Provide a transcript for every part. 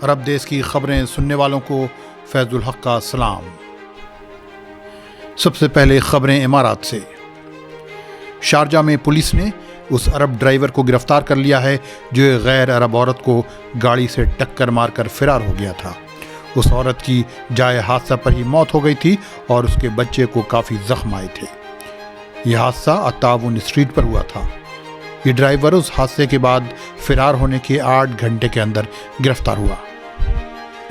عرب دیس کی خبریں سننے والوں کو فیض الحق کا سلام۔ سب سے پہلے خبریں امارات سے۔ شارجہ میں پولیس نے اس عرب ڈرائیور کو گرفتار کر لیا ہے جو ایک غیر عرب عورت کو گاڑی سے ٹکر مار کر فرار ہو گیا تھا۔ اس عورت کی جائے حادثہ پر ہی موت ہو گئی تھی اور اس کے بچے کو کافی زخم آئے تھے۔ یہ حادثہ التعاون اسٹریٹ پر ہوا تھا۔ یہ ڈرائیور اس حادثے کے بعد فرار ہونے کے 8 گھنٹے کے اندر گرفتار ہوا۔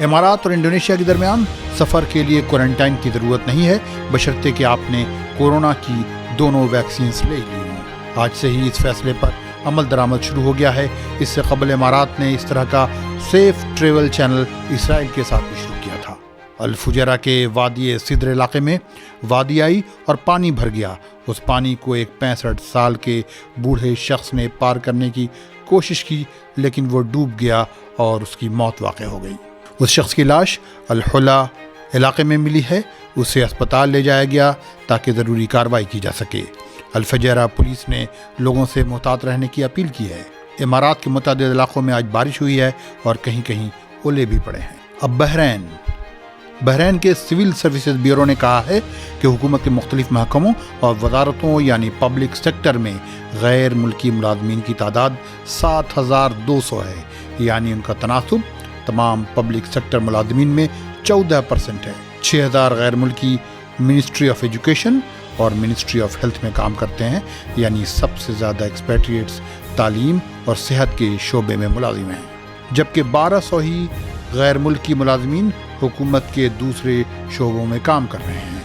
امارات اور انڈونیشیا کے درمیان سفر کے لیے کوارنٹائن کی ضرورت نہیں ہے بشرطے کہ آپ نے کورونا کی دونوں ویکسینز لے لی ہوں۔ آج سے ہی اس فیصلے پر عمل درآمد شروع ہو گیا ہے۔ اس سے قبل امارات نے اس طرح کا سیف ٹریول چینل اسرائیل کے ساتھ بھی شروع کیا تھا۔ الفجیرہ کے وادی صدر علاقے میں وادی آئی اور پانی بھر گیا۔ اس پانی کو ایک 65 سال کے بوڑھے شخص نے پار کرنے کی کوشش کی لیکن وہ ڈوب گیا اور اس کی موت واقع ہو گئی۔ اس شخص کی لاش الحلا علاقے میں ملی ہے۔ اسے اسپتال لے جایا گیا تاکہ ضروری کارروائی کی جا سکے۔ الفجیرہ پولیس نے لوگوں سے محتاط رہنے کی اپیل کی ہے۔ امارات کے متعدد علاقوں میں آج بارش ہوئی ہے اور کہیں کہیں اولے بھی پڑے ہیں۔ اب بحرین کے سول سروسز بیورو نے کہا ہے کہ حکومت کے مختلف محکموں اور وزارتوں یعنی پبلک سیکٹر میں غیر ملکی ملازمین کی تعداد 7200 ہے، یعنی ان کا تناسب تمام پبلک سیکٹر ملازمین میں 14% ہے۔ 6000 غیر ملکی منسٹری آف ایجوکیشن اور منسٹری آف ہیلتھ میں کام کرتے ہیں، یعنی سب سے زیادہ ایکسپیٹریٹس تعلیم اور صحت کے شعبے میں ملازم ہیں، جبکہ 1200 ہی غیر ملکی ملازمین حکومت کے دوسرے شعبوں میں کام کر رہے ہیں۔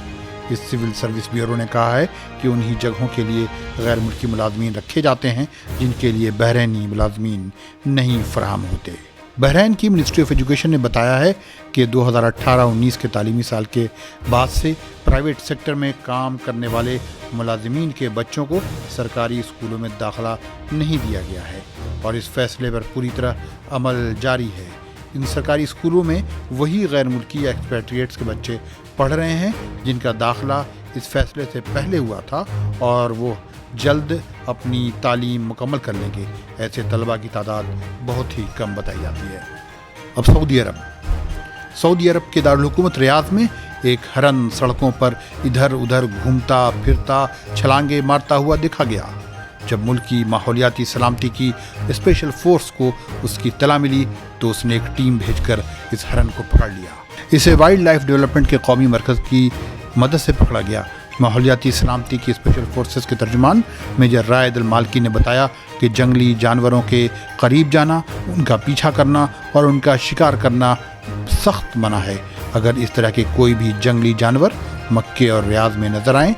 اس سول سروس بیورو نے کہا ہے کہ انہی جگہوں کے لیے غیر ملکی ملازمین رکھے جاتے ہیں جن کے لیے بحرینی ملازمین نہیں فراہم ہوتے۔ بحرین کی منسٹری آف ایجوکیشن نے بتایا ہے کہ 2018-19 کے تعلیمی سال کے بعد سے پرائیویٹ سیکٹر میں کام کرنے والے ملازمین کے بچوں کو سرکاری اسکولوں میں داخلہ نہیں دیا گیا ہے اور اس فیصلے پر پوری طرح عمل جاری ہے۔ ان سرکاری اسکولوں میں وہی غیر ملکی یا ایکسپیٹریٹس کے بچے پڑھ رہے ہیں جن کا داخلہ اس فیصلے سے پہلے ہوا تھا اور وہ جلد اپنی تعلیم مکمل کر لیں گے۔ ایسے طلباء کی تعداد بہت ہی کم بتائی جاتی ہے۔ اب سعودی عرب کے دارالحکومت ریاض میں ایک ہرن سڑکوں پر ادھر ادھر گھومتا پھرتا چھلانگیں مارتا ہوا دیکھا گیا۔ جب ملک کی ماحولیاتی سلامتی کی اسپیشل فورس کو اس کی اطلاع ملی تو اس نے ایک ٹیم بھیج کر اس ہرن کو پکڑ لیا۔ اسے وائلڈ لائف ڈیولپمنٹ کے قومی مرکز کی مدد سے پکڑا گیا۔ ماحولیاتی سلامتی کی اسپیشل فورسز کے ترجمان میجر رائد المالکی نے بتایا کہ جنگلی جانوروں کے قریب جانا، ان کا پیچھا کرنا اور ان کا شکار کرنا سخت منع ہے۔ اگر اس طرح کے کوئی بھی جنگلی جانور مکے اور ریاض میں نظر آئیں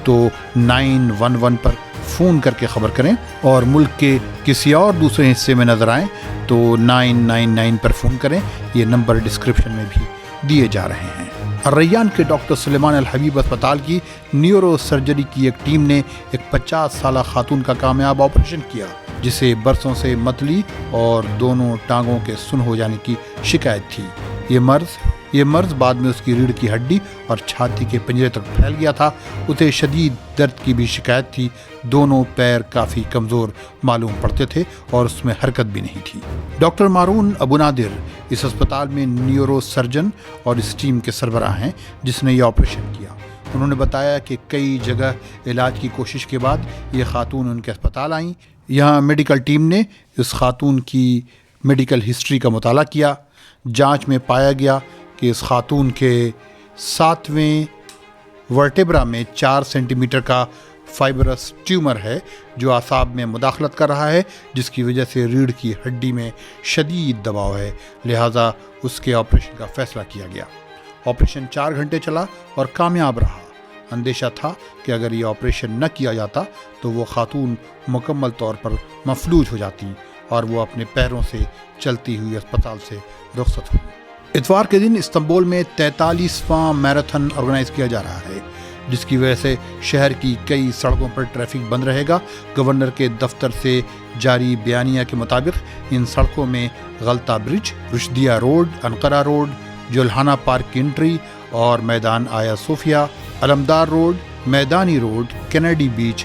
تو 911 پر فون کر کے خبر کریں، اور ملک کے کسی اور دوسرے حصے میں نظر آئیں تو 999 پر فون کریں۔ یہ نمبر ڈسکرپشن میں بھی دیے جا رہے ہیں۔ الریان کے ڈاکٹر سلیمان الحبیب اسپتال کی نیورو سرجری کی ایک ٹیم نے ایک 50 سالہ خاتون کا کامیاب آپریشن کیا جسے برسوں سے متلی اور دونوں ٹانگوں کے سن ہو جانے کی شکایت تھی۔ یہ مرض بعد میں اس کی ریڑھ کی ہڈی اور چھاتی کے پنجرے تک پھیل گیا تھا۔ اسے شدید درد کی بھی شکایت تھی۔ دونوں پیر کافی کمزور معلوم پڑتے تھے اور اس میں حرکت بھی نہیں تھی۔ ڈاکٹر مارون ابو نادر اس اسپتال میں نیورو سرجن اور اس ٹیم کے سربراہ ہیں جس نے یہ آپریشن کیا۔ انہوں نے بتایا کہ کئی جگہ علاج کی کوشش کے بعد یہ خاتون ان کے اسپتال آئیں۔ یہاں میڈیکل ٹیم نے اس خاتون کی میڈیکل ہسٹری کا مطالعہ کیا۔ جانچ میں پایا گیا کہ اس خاتون کے 7ویں ورٹیبرا میں 4 سینٹی میٹر کا فائبرس ٹیومر ہے جو اعصاب میں مداخلت کر رہا ہے، جس کی وجہ سے ریڑھ کی ہڈی میں شدید دباؤ ہے، لہٰذا اس کے آپریشن کا فیصلہ کیا گیا۔ آپریشن 4 گھنٹے چلا اور کامیاب رہا۔ اندیشہ تھا کہ اگر یہ آپریشن نہ کیا جاتا تو وہ خاتون مکمل طور پر مفلوج ہو جاتی اور وہ اپنے پیروں سے چلتی ہوئی اسپتال سے رخصت ہوئی۔ اتوار کے دن استنبول میں 43واں میراتھن آرگنائز کیا جا رہا ہے جس کی وجہ سے شہر کی کئی سڑکوں پر ٹریفک بند رہے گا۔ گورنر کے دفتر سے جاری بیانیہ کے مطابق ان سڑکوں میں غلطہ برج، رشدیہ روڈ، انقرہ روڈ، جولہانہ پارک کی انٹری اور میدان آیا صوفیہ، علمدار روڈ، میدانی روڈ، کینیڈی بیچ،